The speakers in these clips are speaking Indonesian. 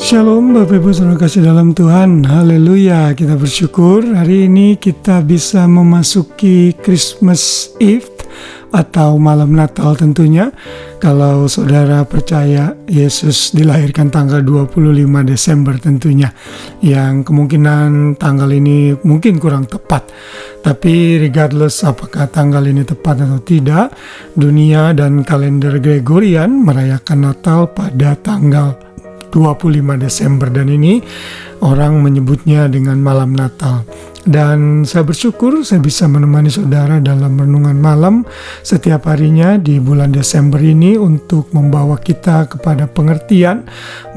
Shalom Bapak Ibu Saudara kasih dalam Tuhan. Haleluya, kita bersyukur hari ini kita bisa memasuki Christmas Eve atau malam Natal tentunya. Kalau saudara percaya Yesus dilahirkan tanggal 25 Desember tentunya, yang kemungkinan tanggal ini mungkin kurang tepat. Tapi regardless apakah tanggal ini tepat atau tidak, dunia dan kalender Gregorian merayakan Natal pada tanggal 25 Desember, dan ini orang menyebutnya dengan malam Natal. Dan saya bersyukur saya bisa menemani saudara dalam renungan malam setiap harinya di bulan Desember ini untuk membawa kita kepada pengertian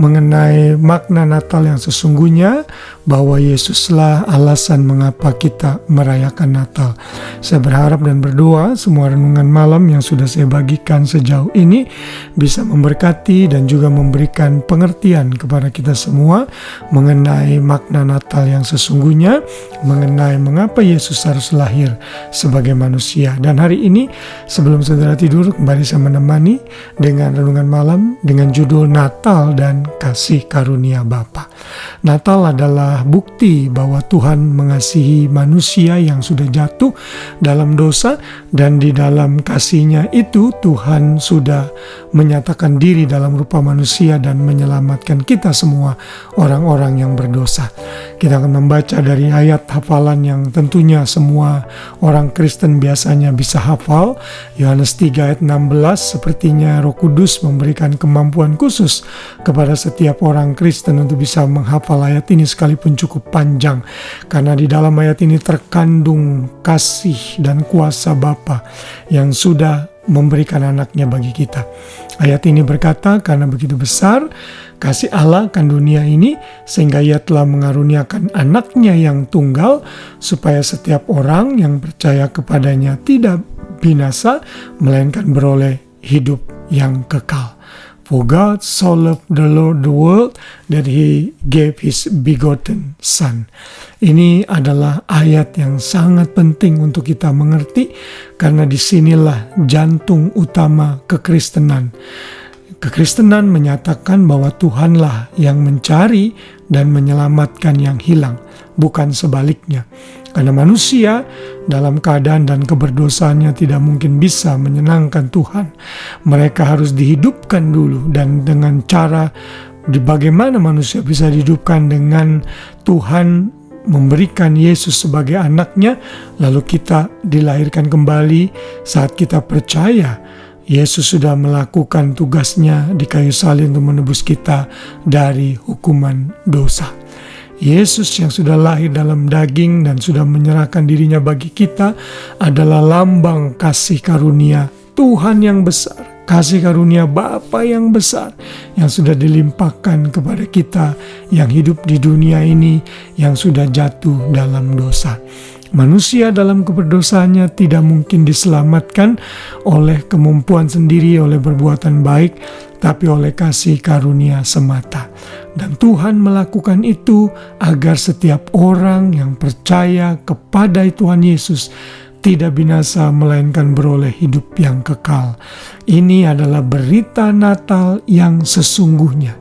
mengenai makna Natal yang sesungguhnya, bahwa Yesuslah alasan mengapa kita merayakan Natal. Saya berharap dan berdoa semua renungan malam yang sudah saya bagikan sejauh ini bisa memberkati dan juga memberikan pengertian kepada kita semua mengenai makna Natal yang sesungguhnya, mengenai mengapa Yesus harus lahir sebagai manusia. Dan hari ini sebelum saudara tidur, kembali saya menemani dengan renungan malam dengan judul Natal dan Kasih Karunia Bapa. Natal adalah bukti bahwa Tuhan mengasihi manusia yang sudah jatuh dalam dosa, dan di dalam kasih-Nya itu Tuhan sudah menyatakan diri dalam rupa manusia dan menyelamatkan kita semua orang-orang yang berdosa. Kita akan membaca dari ayat hafalan yang tentunya semua orang Kristen biasanya bisa hafal. Yohanes 3 ayat 16, sepertinya Roh Kudus memberikan kemampuan khusus kepada setiap orang Kristen untuk bisa menghafal ayat ini sekalipun cukup panjang, karena di dalam ayat ini terkandung kasih dan kuasa Bapa yang sudah memberikan anaknya bagi kita. Ayat ini berkata, karena begitu besar kasih Allah akan dunia ini, sehingga Ia telah mengaruniakan anaknya yang tunggal, supaya setiap orang yang percaya kepadanya tidak binasa, melainkan beroleh hidup yang kekal. For God so loved the world that He gave His begotten Son. Ini adalah ayat yang sangat penting untuk kita mengerti, karena disinilah jantung utama kekristenan. Kekristenan menyatakan bahwa Tuhanlah yang mencari dan menyelamatkan yang hilang, bukan sebaliknya. Karena manusia dalam keadaan dan keberdosaannya tidak mungkin bisa menyenangkan Tuhan. Mereka harus dihidupkan dulu, dan dengan cara bagaimana manusia bisa dihidupkan dengan Tuhan memberikan Yesus sebagai anaknya, lalu kita dilahirkan kembali saat kita percaya Yesus sudah melakukan tugasnya di kayu salib untuk menebus kita dari hukuman dosa. Yesus yang sudah lahir dalam daging dan sudah menyerahkan dirinya bagi kita adalah lambang kasih karunia Tuhan yang besar, kasih karunia Bapa yang besar yang sudah dilimpahkan kepada kita yang hidup di dunia ini yang sudah jatuh dalam dosa. Manusia dalam keberdosaannya tidak mungkin diselamatkan oleh kemampuan sendiri, oleh perbuatan baik, tapi oleh kasih karunia semata. Dan Tuhan melakukan itu agar setiap orang yang percaya kepada Tuhan Yesus tidak binasa, melainkan beroleh hidup yang kekal. Ini adalah berita Natal yang sesungguhnya,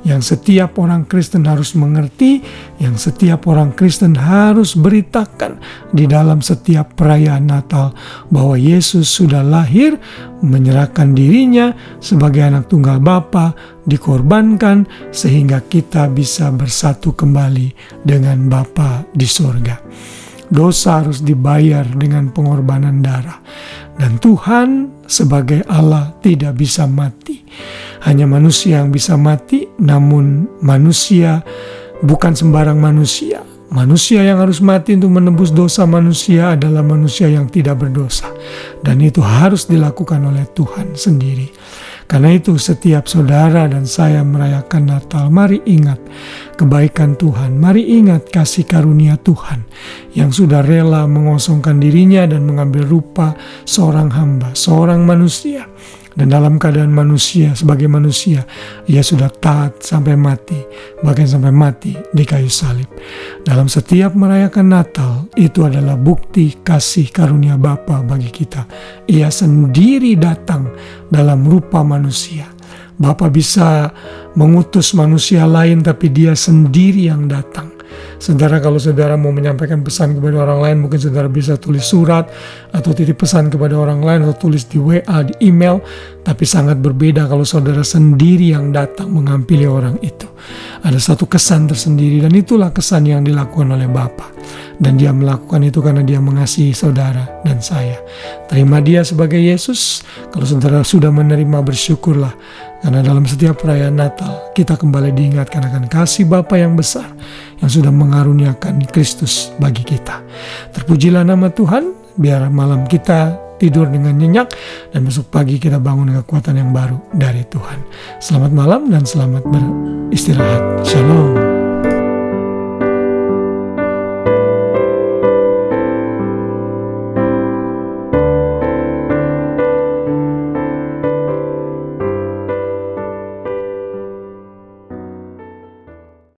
yang setiap orang Kristen harus mengerti, yang setiap orang Kristen harus beritakan di dalam setiap perayaan Natal, bahwa Yesus sudah lahir, menyerahkan dirinya sebagai anak tunggal Bapa, dikorbankan sehingga kita bisa bersatu kembali dengan Bapa di surga. Dosa harus dibayar dengan pengorbanan darah. Dan Tuhan sebagai Allah tidak bisa mati. Hanya manusia yang bisa mati, namun manusia bukan sembarang manusia. Manusia yang harus mati untuk menebus dosa manusia adalah manusia yang tidak berdosa. Dan itu harus dilakukan oleh Tuhan sendiri. Karena itu setiap saudara dan saya merayakan Natal, mari ingat kebaikan Tuhan, mari ingat kasih karunia Tuhan yang sudah rela mengosongkan dirinya dan mengambil rupa seorang hamba, seorang manusia. Dan dalam keadaan manusia, sebagai manusia, Ia sudah taat sampai mati, bahkan sampai mati di kayu salib. Dalam setiap merayakan Natal, itu adalah bukti kasih karunia Bapa bagi kita. Ia sendiri datang dalam rupa manusia, Bapa bisa mengutus manusia lain, tapi Dia sendiri yang datang. Saudara, kalau saudara mau menyampaikan pesan kepada orang lain, mungkin saudara bisa tulis surat atau titip pesan kepada orang lain, atau tulis di WA, di email. Tapi sangat berbeda kalau saudara sendiri yang datang menghampiri orang itu. Ada satu kesan tersendiri, dan itulah kesan yang dilakukan oleh Bapa. Dan Dia melakukan itu karena Dia mengasihi saudara dan saya. Terima Dia sebagai Yesus. Kalau saudara sudah menerima, bersyukurlah. Karena dalam setiap perayaan Natal, kita kembali diingatkan akan kasih Bapa yang besar, yang sudah mengaruniakan Kristus bagi kita. Terpujilah nama Tuhan. Biar malam kita tidur dengan nyenyak, dan besok pagi kita bangun dengan kekuatan yang baru dari Tuhan. Selamat malam dan selamat beristirahat. Shalom.